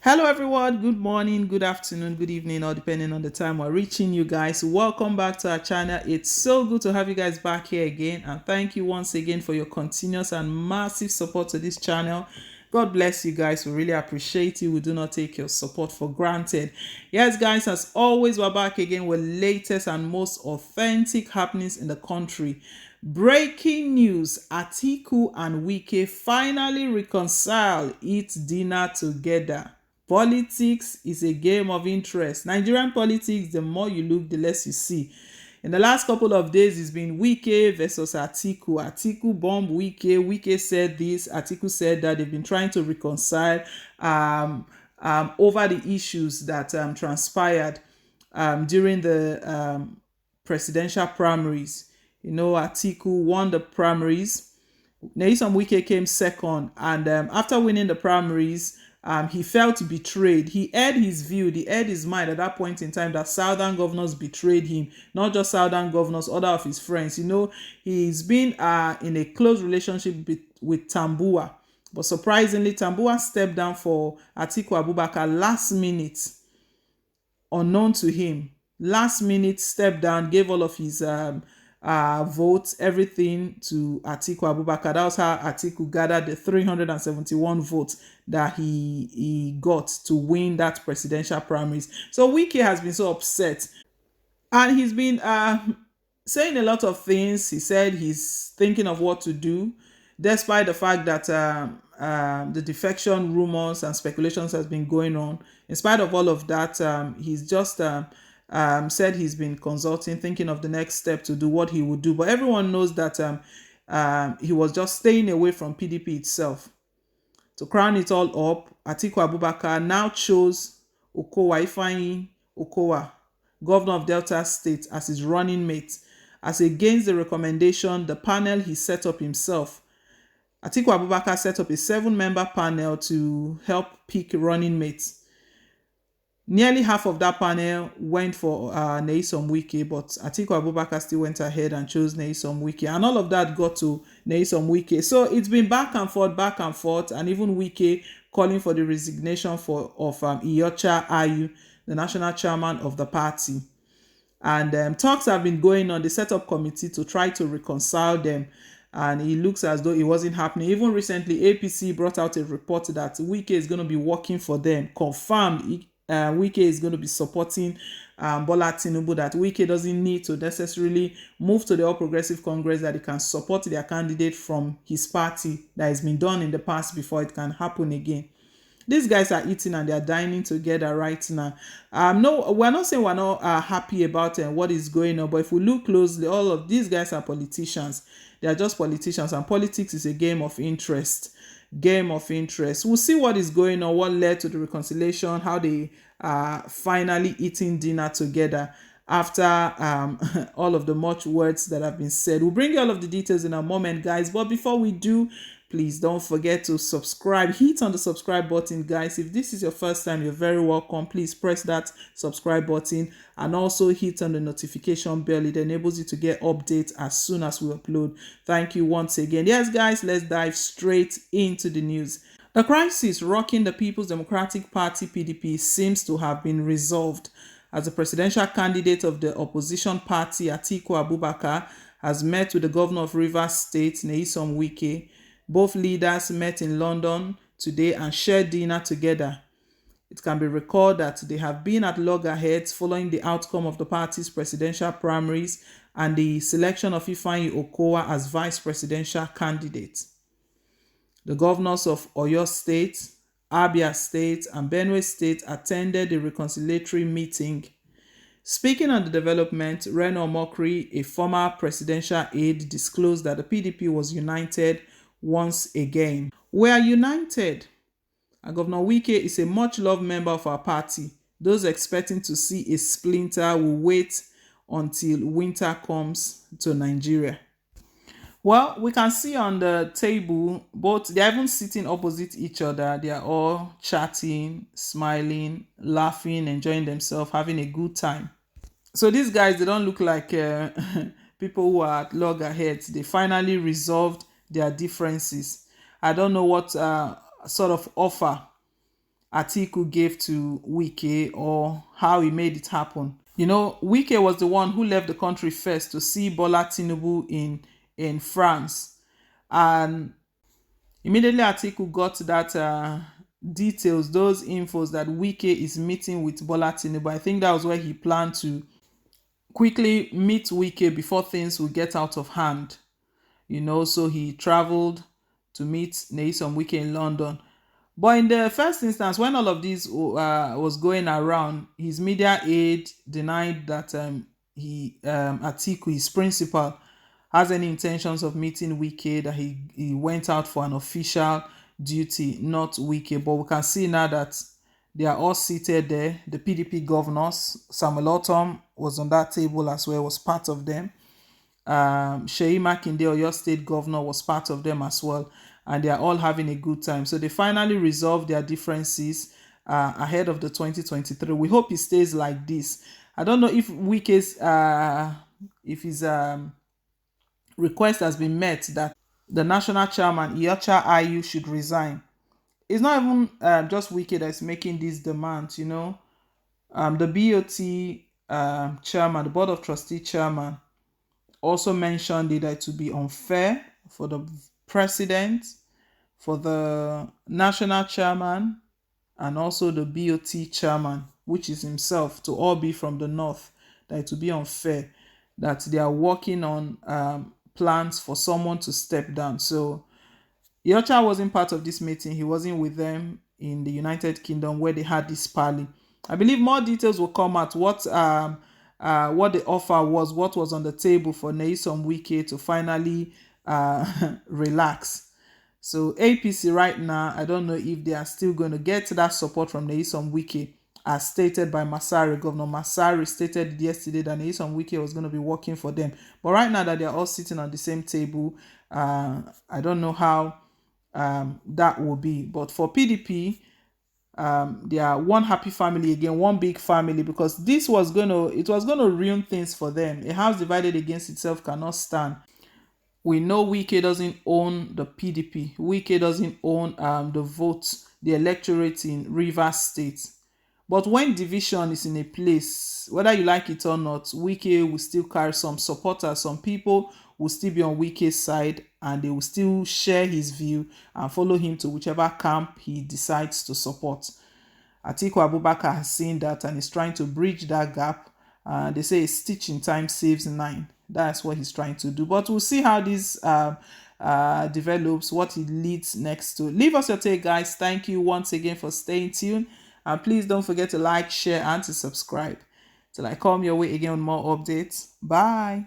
Hello, everyone. Good morning, good afternoon, good evening, or depending on the time we're reaching you guys. Welcome back to our channel. It's so good to have you guys back here again. And thank you once again for your continuous and massive support to this channel. God bless you guys. We really appreciate you. We do not take your support for granted. Yes, guys, as always, we're back again with latest and most authentic happenings in the country. Breaking news, Atiku and Wike finally reconcile, eat dinner together. Politics is a game of interest. Nigerian politics, the more you look, the less you see. In the last couple of days, it's been Wike versus Atiku. Atiku bombed Wike. Wike said this. Atiku said that they've been trying to reconcile over the issues that transpired during the presidential primaries. You know, Atiku won the primaries. Nyesom Wike came second, and after winning the primaries, he felt betrayed. He aired his view, he aired his mind at that point in time that southern governors betrayed him. Not just southern governors, other of his friends. You know, he's been in a close relationship with Tambua. But surprisingly, Tambua stepped down for Atiku Abubakar last minute, unknown to him. Last minute stepped down, gave all of his votes, everything to Atiku Abubakar. That was how Atiku gathered the 371 votes that he got to win that presidential primaries. So Wike has been so upset, and he's been saying a lot of things. He said he's thinking of what to do, despite the fact that the defection rumors and speculations has been going on. In spite of all of that, he's just said he's been consulting, thinking of the next step to do what he would do. But everyone knows that he was just staying away from PDP itself. To crown it all up, Atiku Abubakar now chose Okowa Ifeanyi Okowa, governor of Delta State, as his running mate. As against the recommendation, the panel he set up himself. Atiku Abubakar set up a 7-member panel to help pick running mates. Nearly half of that panel went for Nyesom Wike, but Atiku Abubakar still went ahead and chose Nyesom Wike. And all of that got to Nyesom Wike. So it's been back and forth, and even Wike calling for the resignation of Iyorchia Ayu, the national chairman of the party. And talks have been going on. They set up committee to try to reconcile them, and it looks as though it wasn't happening. Even recently, APC brought out a report that Wike is going to be working for them. Confirmed, Wike is going to be supporting Bola Tinubu, that Wike doesn't need to necessarily move to the All Progressive Congress, that he can support their candidate from his party. That has been done in the past before it can happen again. These guys are eating and they're dining together right now. No, we're not saying we're not happy about what is going on, but if we look closely, all of these guys are politicians. They are just politicians, and politics is a game of interest. We'll see what is going on, what led to the reconciliation, how they are finally eating dinner together after all of the much words that have been said. We'll bring you all of the details in a moment, guys. But before we do, please don't forget to subscribe. Hit on the subscribe button, guys. If this is your first time, you're very welcome. Please press that subscribe button, and also hit on the notification bell. It enables you to get updates as soon as we upload. Thank you once again. Yes, guys, let's dive straight into the news. The crisis rocking the People's Democratic Party (PDP) seems to have been resolved, as the presidential candidate of the opposition party, Atiku Abubakar, has met with the governor of Rivers State, Nyesom Wike. Both leaders met in London today and shared dinner together. It can be recalled that they have been at loggerheads following the outcome of the party's presidential primaries and the selection of Ifeanyi Okowa as vice presidential candidate. The governors of Oyo State, Abia State, and Benue State attended the reconciliatory meeting. Speaking on the development, Reno Omokri, a former presidential aide, disclosed that the PDP was united once again. We are united, and Governor Wike is a much-loved member of our party. Those expecting to see a splinter will wait until winter comes to Nigeria. Well, we can see on the table, both they're even sitting opposite each other. They are all chatting, smiling, laughing, enjoying themselves, having a good time. So these guys, they don't look like people who are at loggerheads. They finally resolved their differences. I don't know what sort of offer Atiku gave to Wike or how he made it happen. You know, Wike was the one who left the country first to see Bola Tinubu in France, and immediately Atiku got that details, those infos that Wike is meeting with Bola Tinubu. I think that was where he planned to quickly meet Wike before things would get out of hand. You know, so he traveled to meet Nyesom Wike in London. But in the first instance, when all of this was going around, his media aide denied that Atiku, his principal, has any intentions of meeting Wike, that he went out for an official duty, not Wike. But we can see now that they are all seated there. The PDP governors, Samuel Otom was on that table as well, was part of them. Sheyi Makinde, Oyo State Governor, was part of them as well, and they are all having a good time. So they finally resolved their differences ahead of the 2023. We hope it stays like this. I don't know if Wike's if his request has been met that the national chairman Iyorchia Ayu should resign. It's not even just Wike that's making these demands. You know, the BOT chairman, the board of trustee chairman, also mentioned it that to be unfair for the president, for the national chairman, and also the BOT chairman, which is himself, to all be from the north, that it to be unfair, that they are working on plans for someone to step down. So Iyorchia wasn't part of this meeting. He wasn't with them in the United Kingdom where they had this parley. I believe more details will come out what the offer was, what was on the table for Nyesom Wike to finally relax. So APC right now, I don't know if they are still going to get that support from Nyesom Wike, as stated by Masari. Governor Masari stated yesterday that Nyesom Wike was going to be working for them. But right now that they are all sitting on the same table, I don't know how that will be. But for PDP, they are one happy family again, one big family, because it was gonna ruin things for them. A house divided against itself cannot stand. We know Wike doesn't own the PDP. Wike doesn't own the votes, the electorate in Rivers State. But when division is in a place, whether you like it or not, Wike will still carry some supporters. Some people will still be on Wike's side, and they will still share his view and follow him to whichever camp he decides to support. Atiku Abubakar has seen that and is trying to bridge that gap. They say a stitch in time saves nine. That's what he's trying to do. But we'll see how this develops, what it leads next to. Leave us your take, guys. Thank you once again for staying tuned. And please don't forget to like, share, and to subscribe. Till I come your way again with more updates. Bye.